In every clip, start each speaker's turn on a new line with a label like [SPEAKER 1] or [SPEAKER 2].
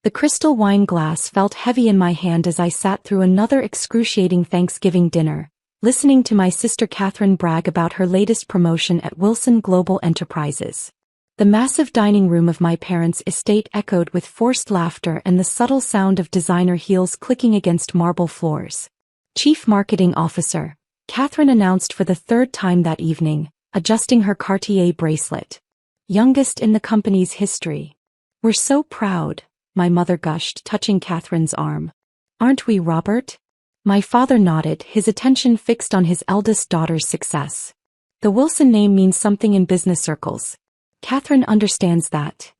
[SPEAKER 1] The crystal wine glass felt heavy in my hand as I sat through another excruciating Thanksgiving dinner, listening to my sister Catherine brag about her latest promotion at Wilson Global Enterprises. The massive dining room of my parents' estate echoed with forced laughter and the subtle sound of designer heels clicking against marble floors. Chief Marketing Officer, Catherine announced for the third time that evening, adjusting her Cartier bracelet. Youngest in the company's history. We're so proud, my mother gushed, touching Catherine's arm. Aren't we, Robert? My father nodded, his attention fixed on his eldest daughter's success. The Wilson name means something in business circles. Catherine understands that.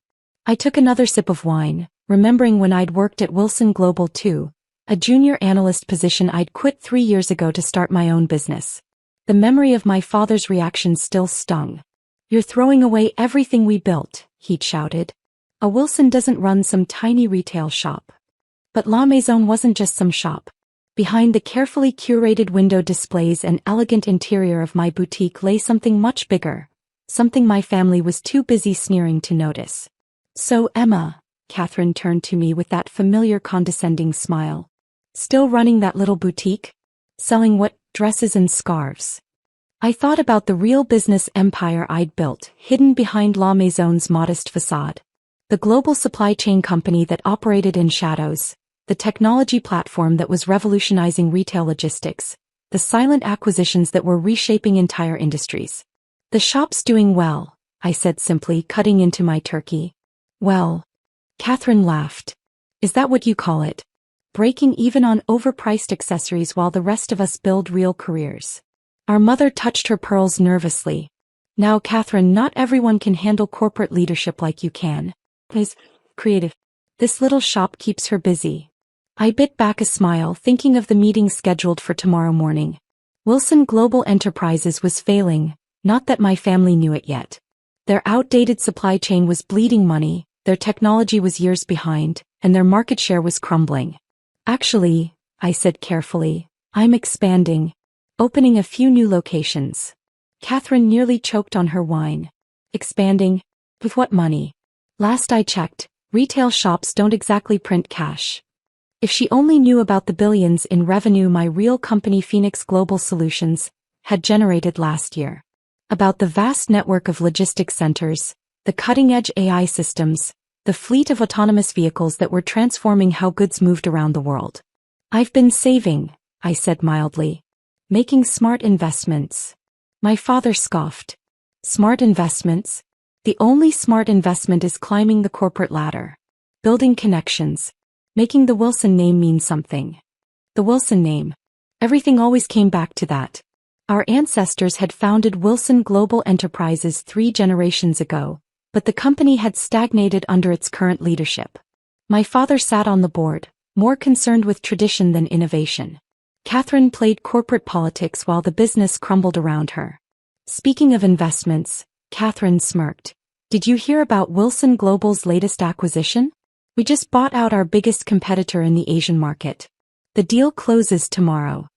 [SPEAKER 1] I took another sip of wine, remembering when I'd worked at Wilson Global too, a junior analyst position I'd quit 3 years ago to start my own business. The memory of my father's reaction still stung. You're throwing away everything we built, he'd shouted. A Wilson doesn't run some tiny retail shop. But La Maison wasn't just some shop. Behind the carefully curated window displays and elegant interior of my boutique lay something much bigger. Something my family was too busy sneering to notice. So Emma, Catherine turned to me with that familiar condescending smile. Still running that little boutique? Selling what, dresses and scarves? I thought about the real business empire I'd built, hidden behind La Maison's modest facade. The global supply chain company that operated in shadows, the technology platform that was revolutionizing retail logistics, the silent acquisitions that were reshaping entire industries. The shop's doing well, I said simply, cutting into my turkey. Well, Catherine laughed. Is that what you call it? Breaking even on overpriced accessories while the rest of us build real careers. Our mother touched her pearls nervously. Now, Catherine, not everyone can handle corporate leadership like you can. Is creative. This little shop keeps her busy. I bit back a smile, thinking of the meeting scheduled for tomorrow morning. Wilson Global Enterprises was failing. Not that my family knew it yet. Their outdated supply chain was bleeding money, their technology was years behind, and their market share was crumbling. Actually, I said carefully, I'm expanding. Opening a few new locations. Catherine nearly choked on her wine. Expanding? With what money? Last I checked, retail shops don't exactly print cash. If she only knew about the billions in revenue my real company Phoenix Global Solutions had generated last year. About the vast network of logistics centers, the cutting-edge AI systems, the fleet of autonomous vehicles that were transforming how goods moved around the world. I've been saving, I said mildly. Making smart investments. My father scoffed. Smart investments? The only smart investment is climbing the corporate ladder. Building connections. Making the Wilson name mean something. The Wilson name. Everything always came back to that. Our ancestors had founded Wilson Global Enterprises 3 generations ago, but the company had stagnated under its current leadership. My father sat on the board, more concerned with tradition than innovation. Catherine played corporate politics while the business crumbled around her. Speaking of investments, Catherine smirked. Did you hear about Wilson Global's latest acquisition? We just bought out our biggest competitor in the Asian market. The deal closes tomorrow.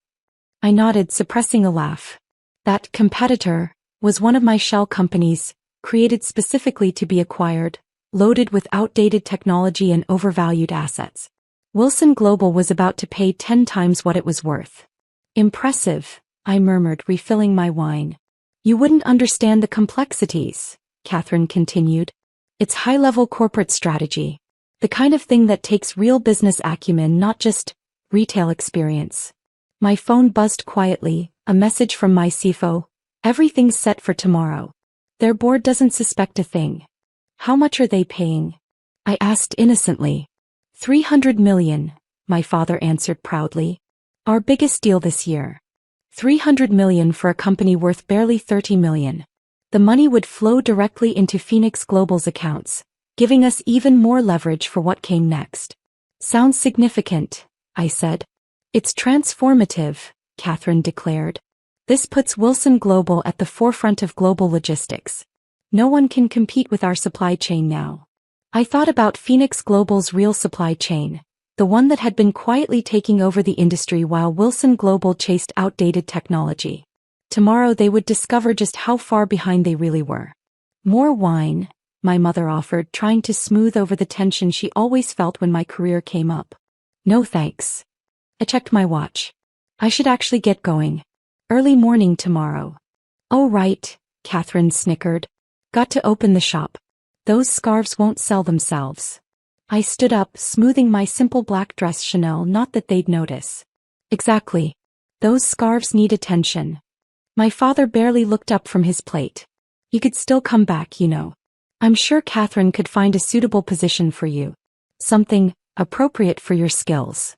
[SPEAKER 1] I nodded, suppressing a laugh. That competitor was one of my shell companies, created specifically to be acquired, loaded with outdated technology and overvalued assets. Wilson Global was about to pay 10 times what it was worth. Impressive, I murmured, refilling my wine. You wouldn't understand the complexities, Catherine continued. It's high-level corporate strategy. The kind of thing that takes real business acumen, not just retail experience. My phone buzzed quietly, a message from my CFO. Everything's set for tomorrow. Their board doesn't suspect a thing. How much are they paying? I asked innocently. 300 million, my father answered proudly. Our biggest deal this year. 300 million for a company worth barely 30 million. The money would flow directly into Phoenix Global's accounts, giving us even more leverage for what came next. Sounds significant, I said. It's transformative, Catherine declared. This puts Wilson Global at the forefront of global logistics. No one can compete with our supply chain now. I thought about Phoenix Global's real supply chain, the one that had been quietly taking over the industry while Wilson Global chased outdated technology. Tomorrow they would discover just how far behind they really were. More wine, my mother offered, trying to smooth over the tension she always felt when my career came up. No thanks. I checked my watch. I should actually get going. Early morning tomorrow. Oh right, Catherine snickered. Got to open the shop. Those scarves won't sell themselves. I stood up, smoothing my simple black dress Chanel, not that they'd notice. Exactly. Those scarves need attention. My father barely looked up from his plate. You could still come back, you know. I'm sure Catherine could find a suitable position for you. Something appropriate for your skills.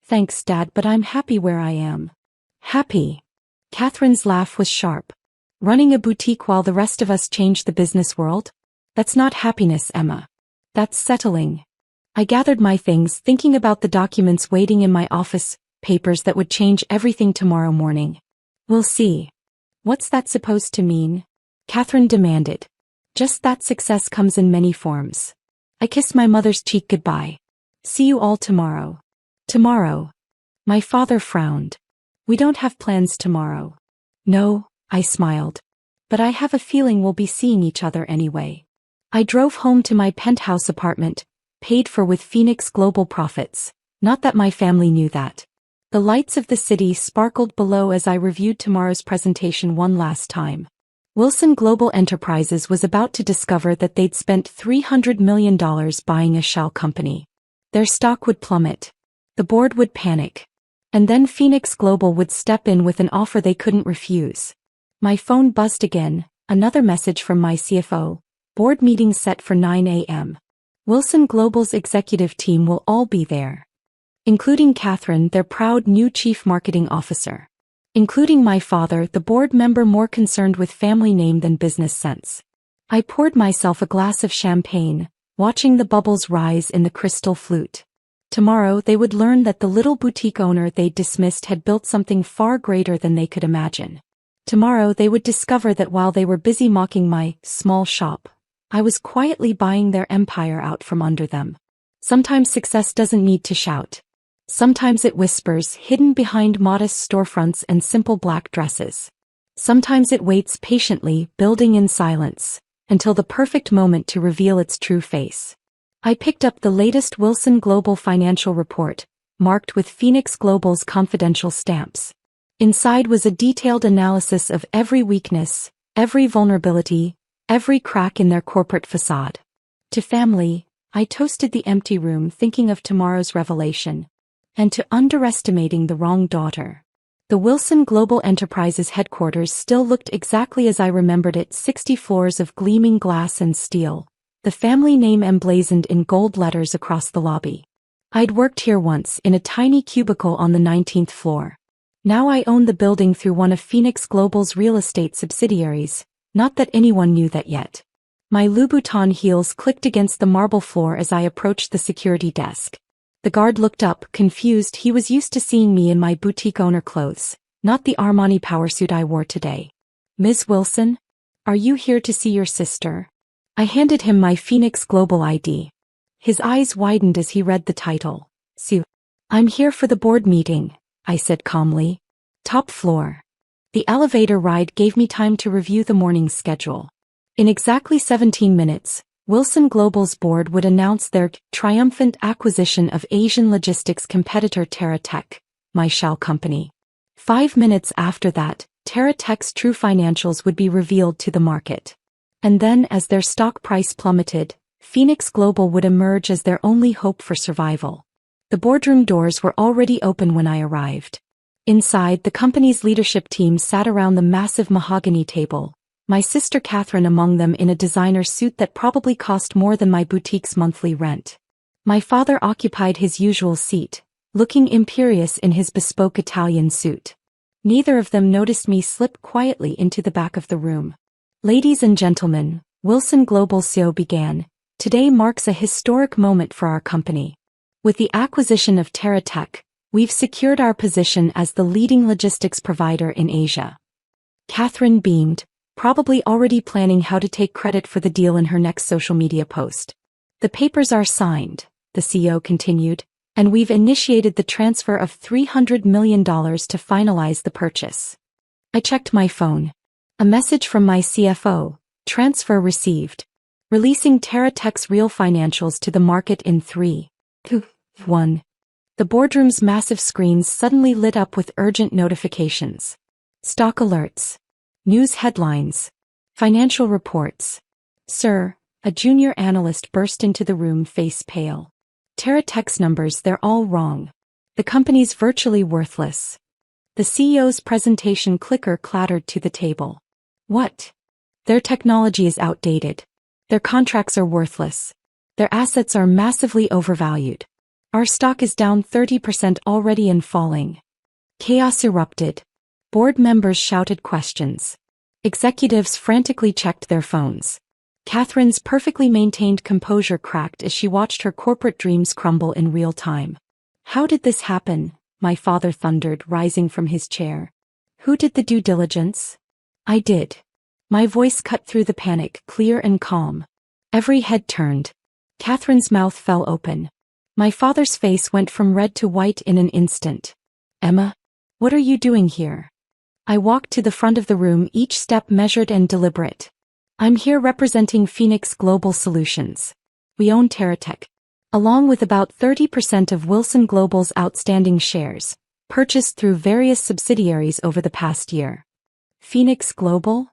[SPEAKER 1] Thanks, Dad, but I'm happy where I am. Happy? Catherine's laugh was sharp. Running a boutique while the rest of us change the business world? That's not happiness, Emma. That's settling. I gathered my things, thinking about the documents waiting in my office, papers that would change everything tomorrow morning. We'll see. What's that supposed to mean? Catherine demanded. Just that success comes in many forms. I kissed my mother's cheek goodbye. See you all tomorrow. Tomorrow. My father frowned. We don't have plans tomorrow. No, I smiled. But I have a feeling we'll be seeing each other anyway. I drove home to my penthouse apartment, paid for with Phoenix Global profits. Not that my family knew that. The lights of the city sparkled below as I reviewed tomorrow's presentation one last time. Wilson Global Enterprises was about to discover that they'd spent $300 million buying a shell company. Their stock would plummet. The board would panic. And then Phoenix Global would step in with an offer they couldn't refuse. My phone buzzed again, another message from my CFO. Board meeting set for 9 a.m. Wilson Global's executive team will all be there. Including Catherine, their proud new chief marketing officer. Including my father, the board member more concerned with family name than business sense. I poured myself a glass of champagne, watching the bubbles rise in the crystal flute. Tomorrow they would learn that the little boutique owner they'd dismissed had built something far greater than they could imagine. Tomorrow they would discover that while they were busy mocking my small shop, I was quietly buying their empire out from under them. Sometimes success doesn't need to shout. Sometimes it whispers, hidden behind modest storefronts and simple black dresses. Sometimes it waits patiently, building in silence, until the perfect moment to reveal its true face. I picked up the latest Wilson Global financial report, marked with Phoenix Global's confidential stamps. Inside was a detailed analysis of every weakness, every vulnerability, every crack in their corporate facade. To family, I toasted the empty room, thinking of tomorrow's revelation. And to underestimating the wrong daughter. The Wilson Global Enterprises headquarters still looked exactly as I remembered it, 60 floors of gleaming glass and steel, the family name emblazoned in gold letters across the lobby. I'd worked here once in a tiny cubicle on the 19th floor. Now I own the building through one of Phoenix Global's real estate subsidiaries, not that anyone knew that yet. My Louboutin heels clicked against the marble floor as I approached the security desk. The guard looked up, confused. He was used to seeing me in my boutique owner clothes, not the Armani powersuit I wore today. Ms. Wilson? Are you here to see your sister? I handed him my Phoenix Global ID. His eyes widened as he read the title. Sue. I'm here for the board meeting, I said calmly. Top floor. The elevator ride gave me time to review the morning's schedule. In exactly 17 minutes, Wilson Global's board would announce their triumphant acquisition of Asian logistics competitor Terra Tech, my shell company. 5 minutes after that, Terra Tech's true financials would be revealed to the market. And then, as their stock price plummeted, Phoenix Global would emerge as their only hope for survival. The boardroom doors were already open when I arrived. Inside, the company's leadership team sat around the massive mahogany table, my sister Catherine among them in a designer suit that probably cost more than my boutique's monthly rent. My father occupied his usual seat, looking imperious in his bespoke Italian suit. Neither of them noticed me slip quietly into the back of the room. Ladies and gentlemen, Wilson Global CEO began. Today marks a historic moment for our company. With the acquisition of Terra Tech, we've secured our position as the leading logistics provider in Asia. Catherine beamed, probably already planning how to take credit for the deal in her next social media post. The papers are signed, the CEO continued, and we've initiated the transfer of $300 million to finalize the purchase. I checked my phone. A message from my CFO, transfer received. releasing TerraTech's real financials to the market in 3, 2, 1. The boardroom's massive screens suddenly lit up with urgent notifications. Stock alerts. News headlines. Financial reports. Sir, a junior analyst burst into the room, face pale. TerraTech's numbers, they're all wrong. The company's virtually worthless. The CEO's presentation clicker clattered to the table. What? Their technology is outdated. Their contracts are worthless. Their assets are massively overvalued. Our stock is down 30% already and falling. Chaos erupted. Board members shouted questions. Executives frantically checked their phones. Catherine's perfectly maintained composure cracked as she watched her corporate dreams crumble in real time. How did this happen? My father thundered, rising from his chair. Who did the due diligence? I did. My voice cut through the panic, clear and calm. Every head turned. Catherine's mouth fell open. My father's face went from red to white in an instant. Emma, what are you doing here? I walked to the front of the room, each step measured and deliberate. I'm here representing Phoenix Global Solutions. We own TerraTech, along with about 30% of Wilson Global's outstanding shares, purchased through various subsidiaries over the past year. Phoenix Global?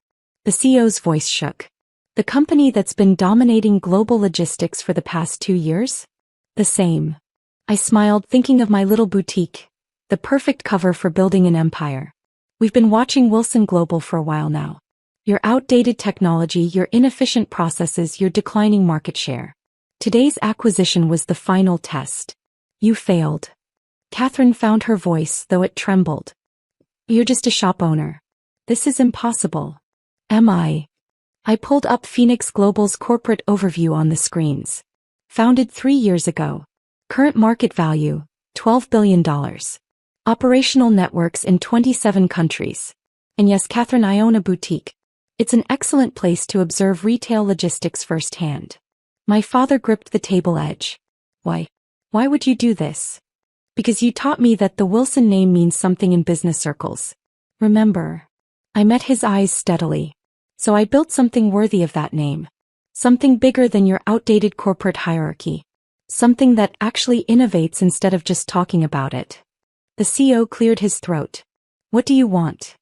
[SPEAKER 1] The CEO's voice shook. The company that's been dominating global logistics for the past 2 years? The same. I smiled, thinking of my little boutique, the perfect cover for building an empire. We've been watching Wilson Global for a while now. Your outdated technology, your inefficient processes, your declining market share. Today's acquisition was the final test. You failed. Catherine found her voice, though it trembled. You're just a shop owner. This is impossible. Am I? I pulled up Phoenix Global's corporate overview on the screens. Founded 3 years ago. Current market value, $12 billion. Operational networks in 27 countries. And yes, Catherine, I own a boutique. It's an excellent place to observe retail logistics firsthand. My father gripped the table edge. Why? Why would you do this? Because you taught me that the Wilson name means something in business circles. Remember? I met his eyes steadily. So I built something worthy of that name. Something bigger than your outdated corporate hierarchy. Something that actually innovates instead of just talking about it. The CEO cleared his throat. What do you want?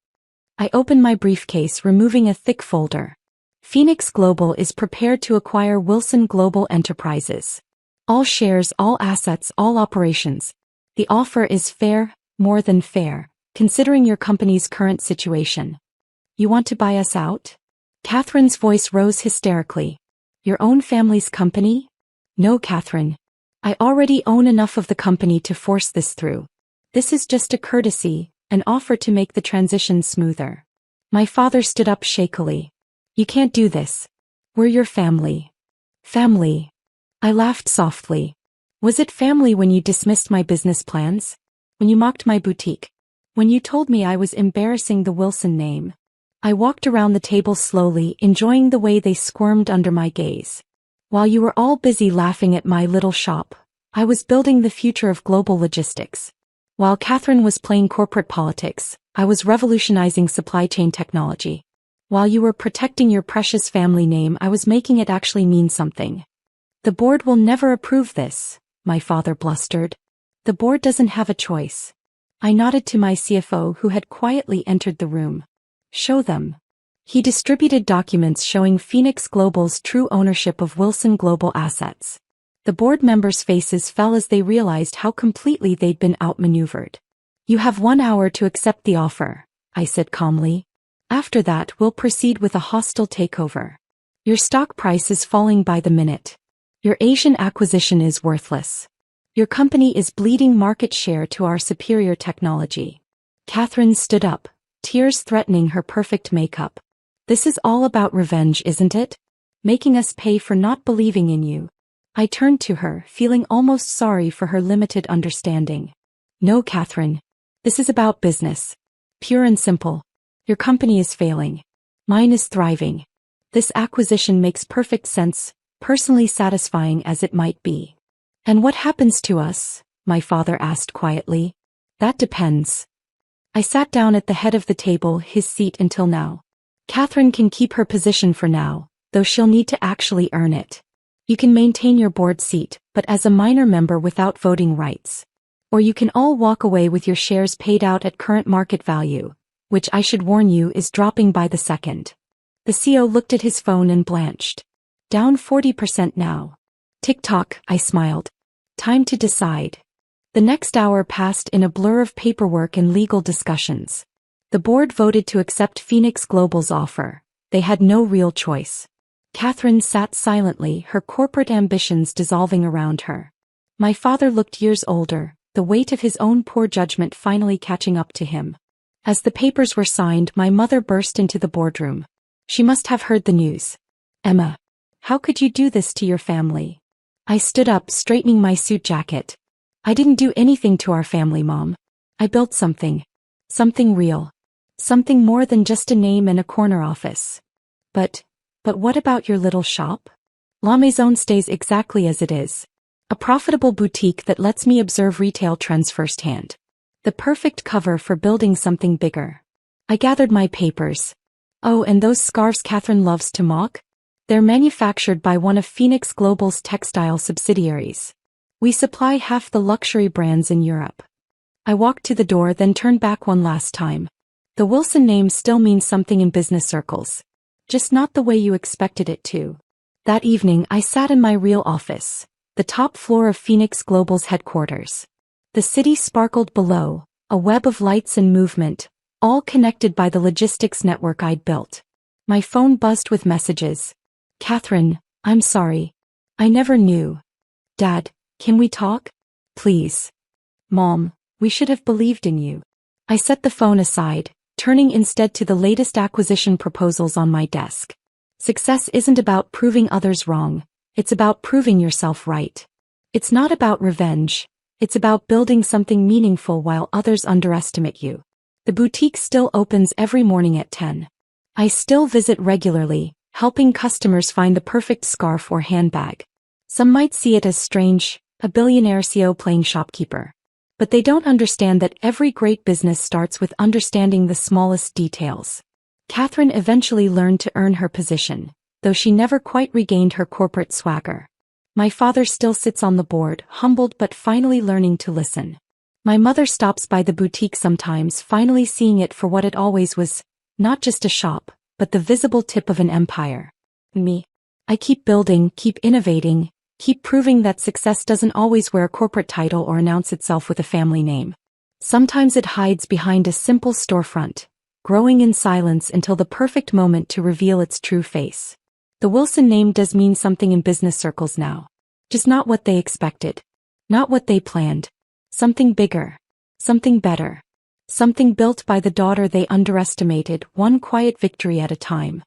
[SPEAKER 1] I opened my briefcase, removing a thick folder. Phoenix Global is prepared to acquire Wilson Global Enterprises. All shares, all assets, all operations. The offer is fair, more than fair, considering your company's current situation. You want to buy us out? Catherine's voice rose hysterically. Your own family's company? No, Catherine. I already own enough of the company to force this through. This is just a courtesy, an offer to make the transition smoother. My father stood up shakily. You can't do this. We're your family. Family. I laughed softly. Was it family when you dismissed my business plans? When you mocked my boutique? When you told me I was embarrassing the Wilson name? I walked around the table slowly, enjoying the way they squirmed under my gaze. While you were all busy laughing at my little shop, I was building the future of global logistics. While Catherine was playing corporate politics, I was revolutionizing supply chain technology. While you were protecting your precious family name, I was making it actually mean something. The board will never approve this, my father blustered. The board doesn't have a choice. I nodded to my CFO, who had quietly entered the room. Show them. He distributed documents showing Phoenix Global's true ownership of Wilson Global assets. The board members' faces fell as they realized how completely they'd been outmaneuvered. You have 1 hour to accept the offer, I said calmly. After that, we'll proceed with a hostile takeover. Your stock price is falling by the minute. Your Asian acquisition is worthless. Your company is bleeding market share to our superior technology. Catherine stood up, tears threatening her perfect makeup. This is all about revenge, isn't it? Making us pay for not believing in you. I turned to her, feeling almost sorry for her limited understanding. No, Catherine. This is about business. Pure and simple. Your company is failing. Mine is thriving. This acquisition makes perfect sense, personally satisfying as it might be. And what happens to us? My father asked quietly. That depends. I sat down at the head of the table, his seat until now. Catherine can keep her position for now, though she'll need to actually earn it. You can maintain your board seat, but as a minor member without voting rights. Or you can all walk away with your shares paid out at current market value, which I should warn you is dropping by the second. The CEO looked at his phone and blanched. Down 40% now. Tick-tock, I smiled. Time to decide. The next hour passed in a blur of paperwork and legal discussions. The board voted to accept Phoenix Global's offer. They had no real choice. Catherine sat silently, her corporate ambitions dissolving around her. My father looked years older, the weight of his own poor judgment finally catching up to him. As the papers were signed, my mother burst into the boardroom. She must have heard the news. Emma, how could you do this to your family? I stood up, straightening my suit jacket. I didn't do anything to our family, Mom. I built something. Something real. Something more than just a name and a corner office. But what about your little shop? La Maison stays exactly as it is. A profitable boutique that lets me observe retail trends firsthand. The perfect cover for building something bigger. I gathered my papers. Oh, and those scarves Catherine loves to mock? They're manufactured by one of Phoenix Global's textile subsidiaries. We supply half the luxury brands in Europe. I walked to the door, then turned back one last time. The Wilson name still means something in business circles. Just not the way you expected it to. That evening I sat in my real office, the top floor of Phoenix Global's headquarters. The city sparkled below, a web of lights and movement, all connected by the logistics network I'd built. My phone buzzed with messages. Catherine, I'm sorry. I never knew. Dad, can we talk? Please. Mom, we should have believed in you. I set the phone aside, turning instead to the latest acquisition proposals on my desk. Success isn't about proving others wrong, it's about proving yourself right. It's not about revenge, it's about building something meaningful while others underestimate you. The boutique still opens every morning at 10. I still visit regularly, helping customers find the perfect scarf or handbag. Some might see it as strange, a billionaire CEO playing shopkeeper. But they don't understand that every great business starts with understanding the smallest details. Catherine eventually learned to earn her position, though she never quite regained her corporate swagger. My father still sits on the board, humbled but finally learning to listen. My mother stops by the boutique sometimes, finally seeing it for what it always was, not just a shop, but the visible tip of an empire. Me. I keep building, keep innovating, keep proving that success doesn't always wear a corporate title or announce itself with a family name. Sometimes it hides behind a simple storefront, growing in silence until the perfect moment to reveal its true face. The Wilson name does mean something in business circles now. Just not what they expected. Not what they planned. Something bigger. Something better. Something built by the daughter they underestimated, one quiet victory at a time.